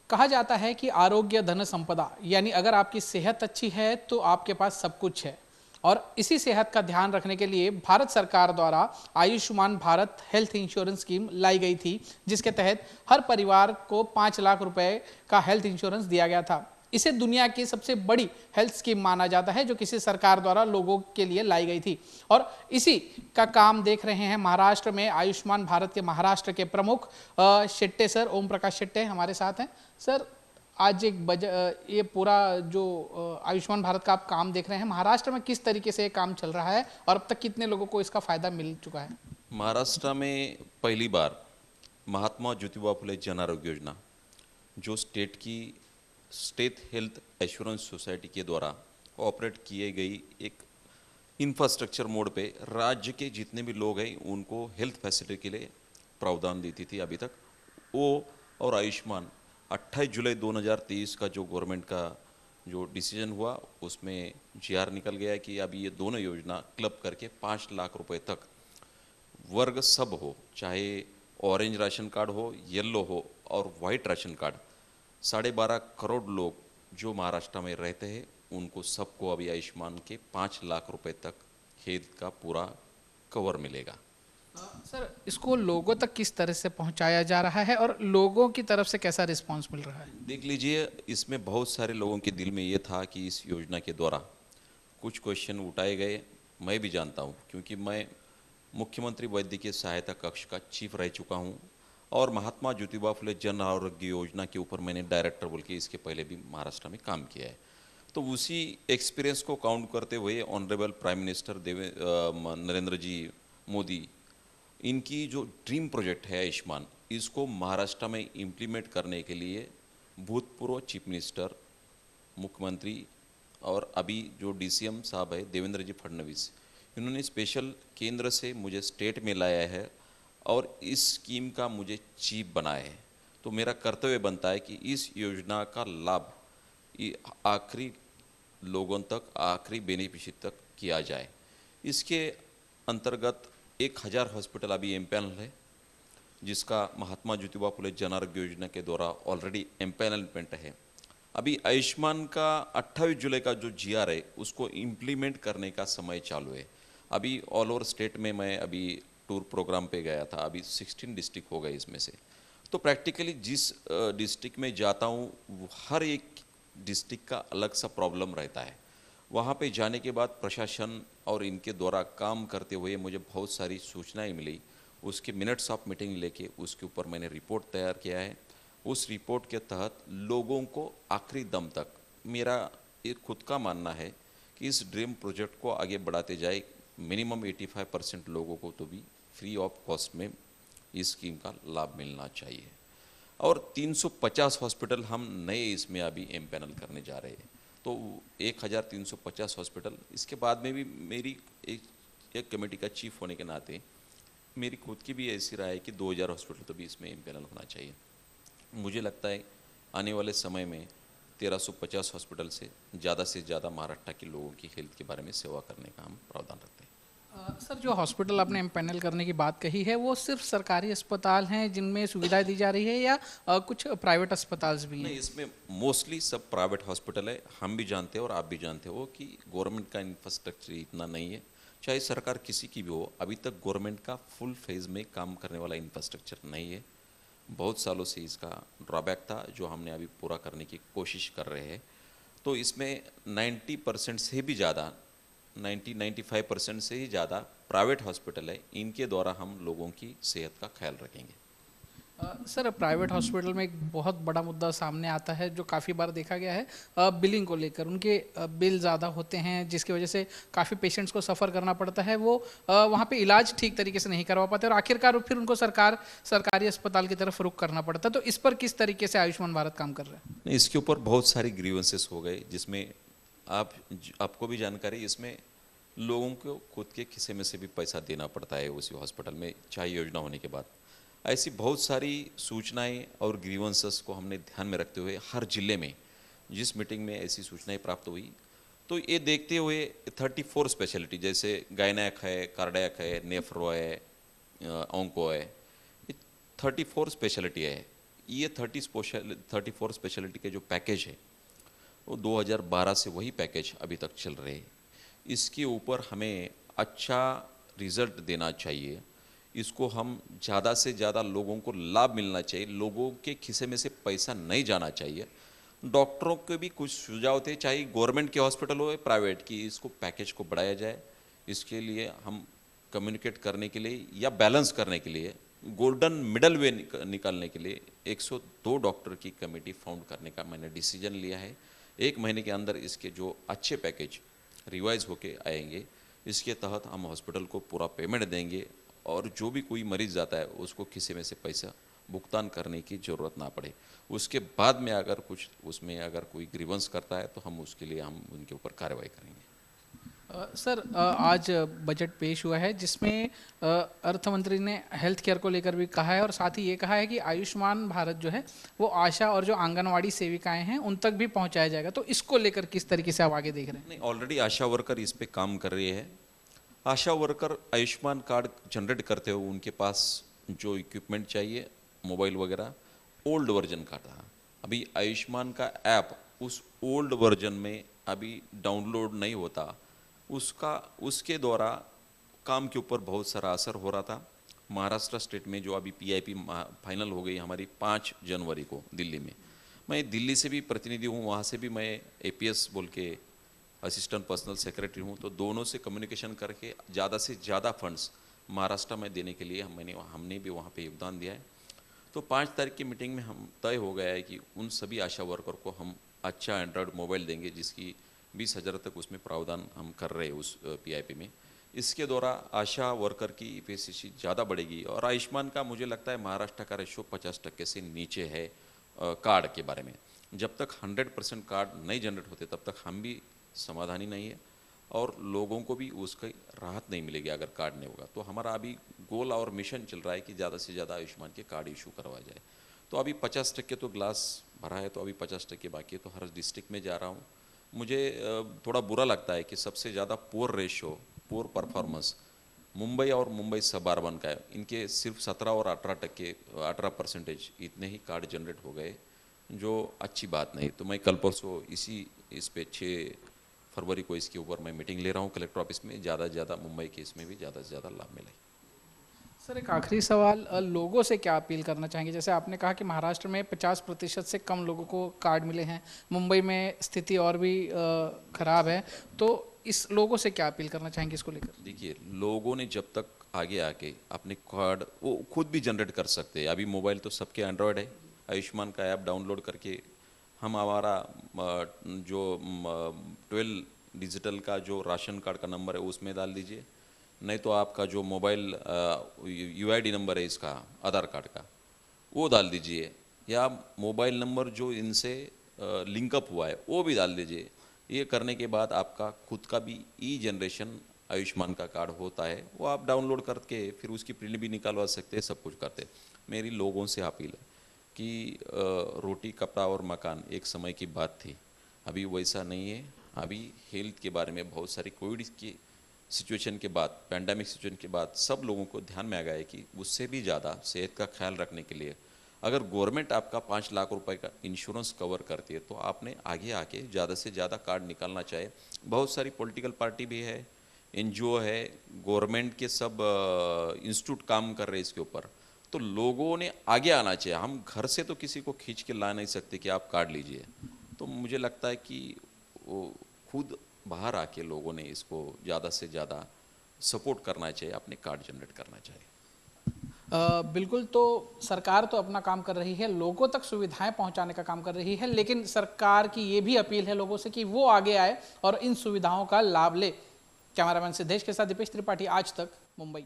कहा जाता है कि आरोग्य धन संपदा, यानी अगर आपकी सेहत अच्छी है तो आपके पास सब कुछ है। और इसी सेहत का ध्यान रखने के लिए भारत सरकार द्वारा Ayushman Bharat health insurance scheme लाई गई थी, जिसके तहत हर परिवार को 5 लाख रुपए का हेल्थ इंश्योरेंस दिया गया था। इसे दुनिया की सबसे बड़ी हेल्थ स्कीम माना जाता है जो किसी सरकार द्वारा लोगों के लिए लाई गई थी। और इसी का काम देख रहे हैं महाराष्ट्र में आयुष्मान भारत के महाराष्ट्र के प्रमुख शेट्टे सर, ओम प्रकाश शेट्टे हमारे साथ हैं। सर, आज ये पूरा जो आयुष्मान भारत का आप काम देख रहे हैं, महाराष्ट्र में किस तरीके से ये काम चल रहा है और अब तक कितने लोगों को इसका फायदा मिल चुका है? महाराष्ट्र में पहली बार महात्मा ज्योतिबा फुले जन आरोग्य योजना जो स्टेट हेल्थ एश्योरेंस सोसाइटी के द्वारा ऑपरेट किए गई एक इंफ्रास्ट्रक्चर मोड पे राज्य के जितने भी लोग हैं उनको हेल्थ फैसिलिटी के लिए प्रावधान देती थी अभी तक वो। और आयुष्मान 28 जुलाई 2023 का जो गवर्नमेंट का जो डिसीजन हुआ उसमें जीआर निकल गया है कि अभी ये दोनों योजना क्लब करके 5 लाख रुपए तक वर्ग सब हो, चाहे ऑरेंज राशन कार्ड हो, येलो हो और वाइट राशन कार्ड, 12.5 करोड़ लोग जो महाराष्ट्र में रहते हैं उनको सबको अभी आयुष्मान के 5 लाख रुपए तक हेल्थ का पूरा कवर मिलेगा। सर, इसको लोगों तक किस तरह से पहुंचाया जा रहा है और लोगों की तरफ से कैसा रिस्पांस मिल रहा है? देख लीजिए, इसमें बहुत सारे लोगों के दिल में ये था कि इस योजना के द्वारा कुछ क्वेश्चन उठाए गए। मैं भी जानता हूँ क्योंकि मैं मुख्यमंत्री वैद्यकीय सहायता कक्ष का चीफ रह चुका हूँ और महात्मा ज्योतिबा फुले जन आरोग्य योजना के ऊपर मैंने डायरेक्टर बोल के इसके पहले भी महाराष्ट्र में काम किया है। तो उसी एक्सपीरियंस को काउंट करते हुए ऑनरेबल प्राइम मिनिस्टर नरेंद्र जी मोदी, इनकी जो ड्रीम प्रोजेक्ट है आयुष्मान, इसको महाराष्ट्र में इम्प्लीमेंट करने के लिए भूतपूर्व चीफ मिनिस्टर, मुख्यमंत्री और अभी जो डीसीएम साहब है देवेंद्र जी फडणवीस, इन्होंने स्पेशल केंद्र से मुझे स्टेट में लाया है और इस स्कीम का मुझे चीफ बनाया है। तो मेरा कर्तव्य बनता है कि इस योजना का लाभ आखिरी लोगों तक, आखिरी बेनिफिशियरी तक किया जाए। इसके अंतर्गत 1000 हॉस्पिटल अभी एमपैनल है, जिसका महात्मा ज्योतिबा फुले जन आरोग्य योजना के द्वारा ऑलरेडी एम्पैनलमेंट है। अभी आयुष्मान का 28 जुलाई का जो जीआर है उसको इम्प्लीमेंट करने का समय चालू है। अभी ऑल ओवर स्टेट में मैं अभी टूर प्रोग्राम पे गया था, अभी 16 डिस्ट्रिक्ट हो गए इसमें से। तो प्रैक्टिकली जिस डिस्ट्रिक्ट में जाता हूँ हर एक डिस्ट्रिक्ट का अलग सा प्रॉब्लम रहता है। वहाँ पे जाने के बाद प्रशासन और इनके द्वारा काम करते हुए मुझे बहुत सारी सूचनाएं मिली। उसके मिनट्स ऑफ मीटिंग लेके उसके ऊपर मैंने रिपोर्ट तैयार किया है। उस रिपोर्ट के तहत लोगों को आखिरी दम तक, मेरा एक खुद का मानना है कि इस ड्रीम प्रोजेक्ट को आगे बढ़ाते जाए। मिनिमम 85% लोगों को तो भी फ्री ऑफ कॉस्ट में इस स्कीम का लाभ मिलना चाहिए। और 350 हॉस्पिटल हम नए इसमें अभी एमपैनल करने जा रहे हैं। तो 1350 हॉस्पिटल, इसके बाद में भी मेरी एक कमेटी का चीफ होने के नाते मेरी खुद की भी ऐसी राय है कि 2000 हॉस्पिटल तो भी इसमें एमपैनल होना चाहिए। मुझे लगता है आने वाले समय में 1350 हॉस्पिटल से ज़्यादा महाराष्ट्र के लोगों की हेल्थ के बारे में सेवा करने का हम प्रावधान रखते हैं। सर, जो हॉस्पिटल आपने एम्पैनल करने की बात कही है वो सिर्फ सरकारी अस्पताल हैं जिनमें सुविधाएं दी जा रही है या कुछ प्राइवेट अस्पताल भी हैं? नहीं, इसमें मोस्टली सब प्राइवेट हॉस्पिटल है। हम भी जानते हैं और आप भी जानते हो कि गवर्नमेंट का इंफ्रास्ट्रक्चर इतना नहीं है, चाहे सरकार किसी की भी हो। अभी तक गवर्नमेंट का फुल फेज में काम करने वाला इंफ्रास्ट्रक्चर नहीं है। बहुत सालों से इसका ड्रॉबैक था जो हमने अभी पूरा करने की कोशिश कर रहे हैं। तो इसमें 90% से भी ज़्यादा, 90-95% से ही ज़्यादा प्राइवेट हॉस्पिटल है। इनके द्वारा हम लोगों की सेहत का ख्याल रखेंगे। सर, प्राइवेट हॉस्पिटल में एक बहुत बड़ा मुद्दा सामने आता है जो काफ़ी बार देखा गया है, बिलिंग को लेकर। उनके बिल ज़्यादा होते हैं जिसकी वजह से काफ़ी पेशेंट्स को सफ़र करना पड़ता है। वो वहाँ पे इलाज ठीक तरीके से नहीं करवा पाते और आखिरकार फिर उनको सरकारी अस्पताल की तरफ रुख करना पड़ता है। तो इस पर किस तरीके से आयुष्मान भारत काम कर रहा है? इसके ऊपर बहुत सारी ग्रीवेंसेस हो गए, जिसमें आपको भी जानकारी, इसमें लोगों को खुद के खिस्से में से भी पैसा देना पड़ता है उसी हॉस्पिटल में, चाहे योजना होने के बाद। ऐसी बहुत सारी सूचनाएं और ग्रीवेंसेस को हमने ध्यान में रखते हुए हर जिले में जिस मीटिंग में ऐसी सूचनाएं प्राप्त हुई, तो ये देखते हुए 34 स्पेशलिटी, जैसे गायनेक है, कार्डियक है, नेफ्रो है, ऑन्को है, ये 34 स्पेशलिटी है। ये 34 स्पेशलिटी के जो पैकेज है वो 2012 से वही पैकेज अभी तक चल रहे हैं। इसके ऊपर हमें अच्छा रिजल्ट देना चाहिए, इसको हम ज़्यादा से ज़्यादा लोगों को लाभ मिलना चाहिए, लोगों के खिसे में से पैसा नहीं जाना चाहिए। डॉक्टरों के भी कुछ सुझाव थे, चाहे गवर्नमेंट के हॉस्पिटल हो या प्राइवेट की, इसको पैकेज को बढ़ाया जाए। इसके लिए हम कम्युनिकेट करने के लिए या बैलेंस करने के लिए, गोल्डन मिडल वे निकालने के लिए 102 डॉक्टर की कमेटी फाउंड करने का मैंने डिसीजन लिया है। 1 महीने के अंदर इसके जो अच्छे पैकेज रिवाइज होके आएंगे, इसके तहत हम हॉस्पिटल को पूरा पेमेंट देंगे और जो भी कोई मरीज जाता है उसको किसी में से पैसा भुगतान करने की ज़रूरत ना पड़े। उसके बाद में अगर कुछ उसमें अगर कोई ग्रीवेंस करता है तो हम उसके लिए हम उनके ऊपर कार्रवाई करेंगे। सर, आज बजट पेश हुआ है जिसमें अर्थ मंत्री ने हेल्थ केयर को लेकर भी कहा है और साथ ही ये कहा है कि आयुष्मान भारत जो है वो आशा और जो आंगनवाड़ी सेविकाएं हैं उन तक भी पहुंचाया जाएगा। तो इसको लेकर किस तरीके से आप आगे देख रहे हैं? नहीं, ऑलरेडी आशा वर्कर इस पे काम कर रही है। आशा वर्कर आयुष्मान कार्ड जनरेट करते हो, उनके पास जो इक्विपमेंट चाहिए, मोबाइल वगैरह, ओल्ड वर्जन का था। अभी आयुष्मान का ऐप उस ओल्ड वर्जन में अभी डाउनलोड नहीं होता, उसके द्वारा काम के ऊपर बहुत सारा असर हो रहा था। महाराष्ट्र स्टेट में जो अभी PIP फाइनल हो गई हमारी 5 जनवरी को दिल्ली में, मैं दिल्ली से भी प्रतिनिधि हूँ, वहाँ से भी मैं APS बोल के असिस्टेंट पर्सनल सेक्रेटरी हूँ, तो दोनों से कम्युनिकेशन करके ज़्यादा से ज़्यादा फंड्स महाराष्ट्र में देने के लिए हमने भी वहाँ पे योगदान दिया है। तो 5 तारीख की मीटिंग में हम तय हो गया है कि उन सभी आशा वर्कर को हम अच्छा एंड्रॉयड मोबाइल देंगे, जिसकी 20,000 तक उसमें प्रावधान हम कर रहे हैं उस PIP में। इसके द्वारा आशा वर्कर की efficiency ज़्यादा बढ़ेगी और आयुष्मान का मुझे लगता है महाराष्ट्र का रेशो 50% से नीचे है कार्ड के बारे में। जब तक 100% कार्ड नहीं जनरेट होते तब तक हम भी समाधानी नहीं है और लोगों को भी उसकी राहत नहीं मिलेगी अगर कार्ड नहीं होगा। तो हमारा अभी गोल और मिशन चल रहा है कि ज़्यादा से ज़्यादा आयुष्मान के कार्ड इशू करवाया जाए। तो अभी 50% तो ग्लास भरा है, तो अभी 50% बाकी है, तो हर डिस्ट्रिक्ट में जा रहा हूँ। मुझे थोड़ा बुरा लगता है कि सबसे ज़्यादा poor ratio, poor performance Mumbai और मुंबई सब अर्बन का है। इनके सिर्फ 17 और 18% इतने ही कार्ड जनरेट हो गए, जो अच्छी बात नहीं। तो मैं कल परसों इस पे 6 फरवरी को इसके ऊपर मैं मीटिंग ले रहा हूँ कलेक्टर ऑफिस में, ज़्यादा से ज़्यादा मुंबई के इसमें भी ज़्यादा से ज़्यादा लाभ मिले। सर, एक आखिरी सवाल, लोगों से क्या अपील करना चाहेंगे? जैसे आपने कहा कि महाराष्ट्र में 50% से कम लोगों को कार्ड मिले हैं, मुंबई में स्थिति और भी खराब है, तो इस लोगों से क्या अपील करना चाहेंगे इसको लेकर? देखिए, लोगों ने जब तक आगे आके अपने कार्ड वो खुद भी जनरेट कर सकते हैं। अभी मोबाइल तो सबके एंड्रॉयड है, आयुष्मान का ऐप डाउनलोड करके हम हमारा जो 12 डिजिटल का जो राशन कार्ड का नंबर है उसमें डाल दीजिए, नहीं तो आपका जो मोबाइल UID नंबर है इसका आधार कार्ड का वो डाल दीजिए, या मोबाइल नंबर जो इनसे लिंकअप हुआ है वो भी डाल दीजिए। ये करने के बाद आपका खुद का भी जनरेशन आयुष्मान का कार्ड होता है, वो आप डाउनलोड करके फिर उसकी प्रिंट भी निकालवा सकते हैं, सब कुछ करते हैं। मेरी लोगों से अपील है कि रोटी कपड़ा और मकान एक समय की बात थी, अभी वैसा नहीं है। अभी हेल्थ के बारे में बहुत सारी कोविड की सिचुएशन के बाद, पैंडेमिक सिचुएशन के बाद सब लोगों को ध्यान में आ गया है कि उससे भी ज़्यादा सेहत का ख्याल रखने के लिए अगर गवर्नमेंट आपका 5 लाख रुपए का इंश्योरेंस कवर करती है तो आपने आगे आके ज़्यादा से ज़्यादा कार्ड निकालना चाहिए। बहुत सारी पॉलिटिकल पार्टी भी है, NGO है, गवर्नमेंट के सब इंस्टीट्यूट काम कर रहे हैं इसके ऊपर, तो लोगों ने आगे आना चाहिए। हम घर से तो किसी को खींच के ला नहीं सकते कि आप कार्ड लीजिए, तो मुझे लगता है कि वो खुद बाहर आके लोगों ने इसको ज़्यादा से ज़्यादा सपोर्ट करना चाहिए, अपने कार्ड जनरेट करना चाहिए। बिल्कुल, तो सरकार तो अपना काम कर रही है, लोगों तक सुविधाएं पहुंचाने का काम कर रही है, लेकिन सरकार की ये भी अपील है लोगों से कि वो आगे आए और इन सुविधाओं का लाभ ले। कैमरामैन सिद्धेश के साथ दीपेश त्रिपाठी, आज तक, मुंबई।